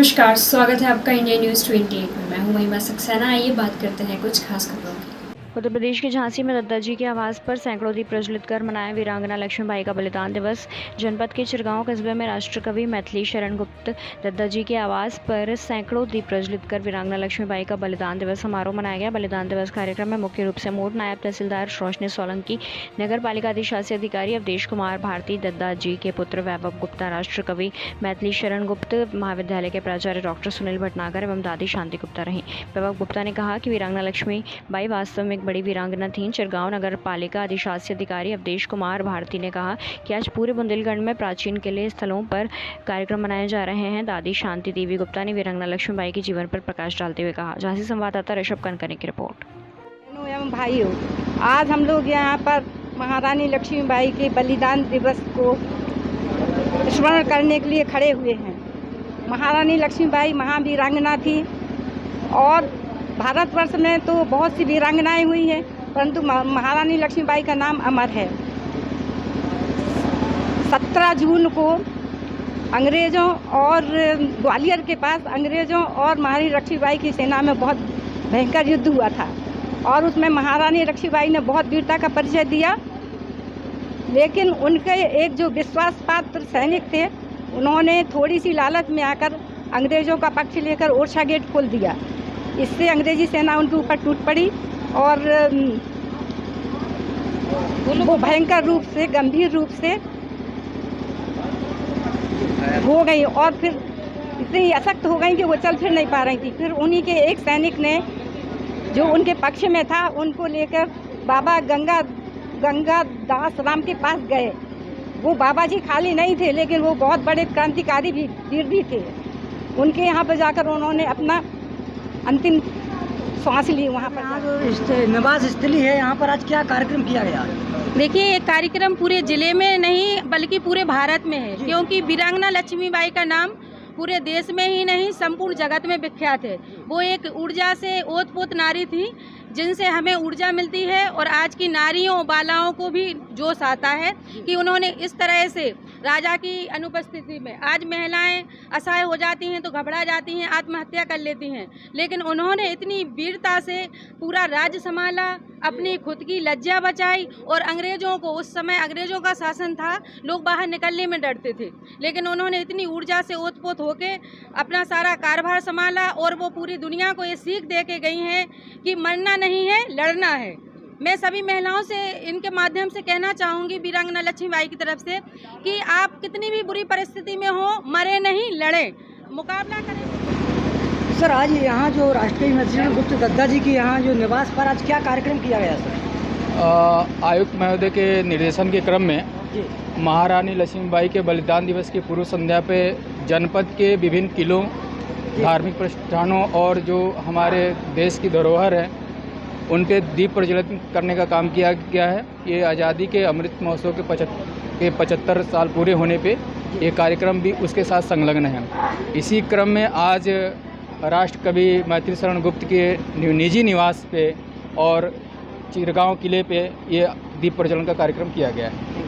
नमस्कार, स्वागत है आपका इंडिया न्यूज़ 28 में। मैं हूं महिमा सक्सेना। आइए बात करते हैं कुछ खास खबरों की। उत्तर प्रदेश के झांसी में दत्ता जी के आवास पर सैकड़ों दीप प्रज्वलित कर मनाया वीरांगना लक्ष्मीबाई का बलिदान दिवस। जनपद के चिरगांव कस्बे में राष्ट्रकवि मैथिली शरण गुप्त दत्ता जी के आवास पर सैकड़ों दीप प्रज्वलित कर वीरांगना लक्ष्मीबाई का बलिदान दिवस समारोह मनाया गया। बलिदान दिवस कार्यक्रम में मुख्य रूप से मोड नायब तहसीलदार रोशनी सोलंकी, नगर पालिका अधिशासी अधिकारी अवधेश कुमार भारती, दत्ता जी के पुत्र वैभव गुप्ता, राष्ट्रकवि मैथिली शरण गुप्त, महाविद्यालय के प्राचार्य डॉक्टर सुनील भटनागर एवं दादी शांति गुप्ता रहीं। वैभव गुप्ता ने कहा कि वीरांगना लक्ष्मीबाई वास्तव में बड़ी वीरांगना थीं। चिरगांव नगर पालिका अधिशासी अधिकारी अवधेश कुमार भारती ने कहा कि आज पूरे बुंदेलखंड में प्राचीन किले स्थलों पर कार्यक्रम मनाए जा रहे हैं। दादी शांति देवी गुप्ता ने वीरांगना लक्ष्मीबाई के जीवन पर प्रकाश डालते हुए कहा। झांसी संवाददाता ऋषभ कनकने की रिपोर्ट। एवं भाइयों, आज हम लोग यहाँ पर महारानी लक्ष्मीबाई के बलिदान दिवस को स्मरण करने के लिए खड़े हुए हैं। महारानी लक्ष्मीबाई महावीरांगना थी और भारतवर्ष में तो बहुत सी वीरांगनाएं हुई हैं, परंतु महारानी लक्ष्मीबाई का नाम अमर है। 17 जून को अंग्रेज़ों और ग्वालियर के पास अंग्रेज़ों और महारानी लक्ष्मीबाई की सेना में बहुत भयंकर युद्ध हुआ था और उसमें महारानी लक्ष्मीबाई ने बहुत वीरता का परिचय दिया। लेकिन उनके एक जो विश्वास पात्र सैनिक थे, उन्होंने थोड़ी सी लालच में आकर अंग्रेज़ों का पक्ष लेकर ओरछा गेट खोल दिया। इससे अंग्रेजी सेना उनके ऊपर टूट पड़ी और वो भयंकर रूप से, गंभीर रूप से हो गई और फिर इतनी अशक्त हो गई कि वो चल फिर नहीं पा रही थी। फिर उन्हीं के एक सैनिक ने, जो उनके पक्ष में था, उनको लेकर बाबा गंगा दास राम के पास गए। वो बाबा जी खाली नहीं थे, लेकिन वो बहुत बड़े क्रांतिकारी भी, वीर भी थे। उनके यहाँ पर जाकर उन्होंने अपना अंतिम सांस ली। वहाँ पर जो निवास स्थली है, यहाँ पर आज क्या कार्यक्रम किया गया? देखिए, ये कार्यक्रम पूरे जिले में नहीं बल्कि पूरे भारत में है, क्योंकि वीरांगना लक्ष्मीबाई का नाम पूरे देश में ही नहीं संपूर्ण जगत में विख्यात है। वो एक ऊर्जा से ओतप्रोत नारी थी, जिनसे हमें ऊर्जा मिलती है और आज की नारियों बालाओं को भी जोश आता है कि उन्होंने इस तरह से राजा की अनुपस्थिति में, आज महिलाएं असहाय हो जाती हैं तो घबरा जाती हैं, आत्महत्या कर लेती हैं, लेकिन उन्होंने इतनी वीरता से पूरा राज्य संभाला, अपनी खुद की लज्जा बचाई और अंग्रेज़ों को, उस समय अंग्रेज़ों का शासन था, लोग बाहर निकलने में डरते थे, लेकिन उन्होंने इतनी ऊर्जा से ओतप्रोत होकर अपना सारा कारभार संभाला और वो पूरी दुनिया को ये सीख दे के गई हैं कि मरना नहीं है, लड़ना है। मैं सभी महिलाओं से इनके माध्यम से कहना चाहूँगी, वीरांगना लक्ष्मीबाई की तरफ से, कि आप कितनी भी बुरी परिस्थिति में हो, मरे नहीं, लड़ें, मुकाबला करें। सर, आज यहाँ जो राष्ट्रीय मैथिली गुप्त दत्ता जी की यहाँ जो निवास पर आज क्या कार्यक्रम किया गया सर? आयुक्त महोदय के निर्देशन के क्रम में महारानी लक्ष्मीबाई के बलिदान दिवस की पूर्व संध्या पे जनपद के विभिन्न किलों, धार्मिक प्रतिष्ठानों और जो हमारे देश की धरोहर है, उन पे दीप प्रज्वलित करने का काम किया गया है। ये आज़ादी के अमृत महोत्सव के 75 साल पूरे होने पे ये कार्यक्रम भी उसके साथ संलग्न है। इसी क्रम में आज राष्ट्रकवि मैथिली शरण गुप्त के निजी निवास पे और चिरगांव किले पे ये दीप प्रज्वलन का कार्यक्रम किया गया है।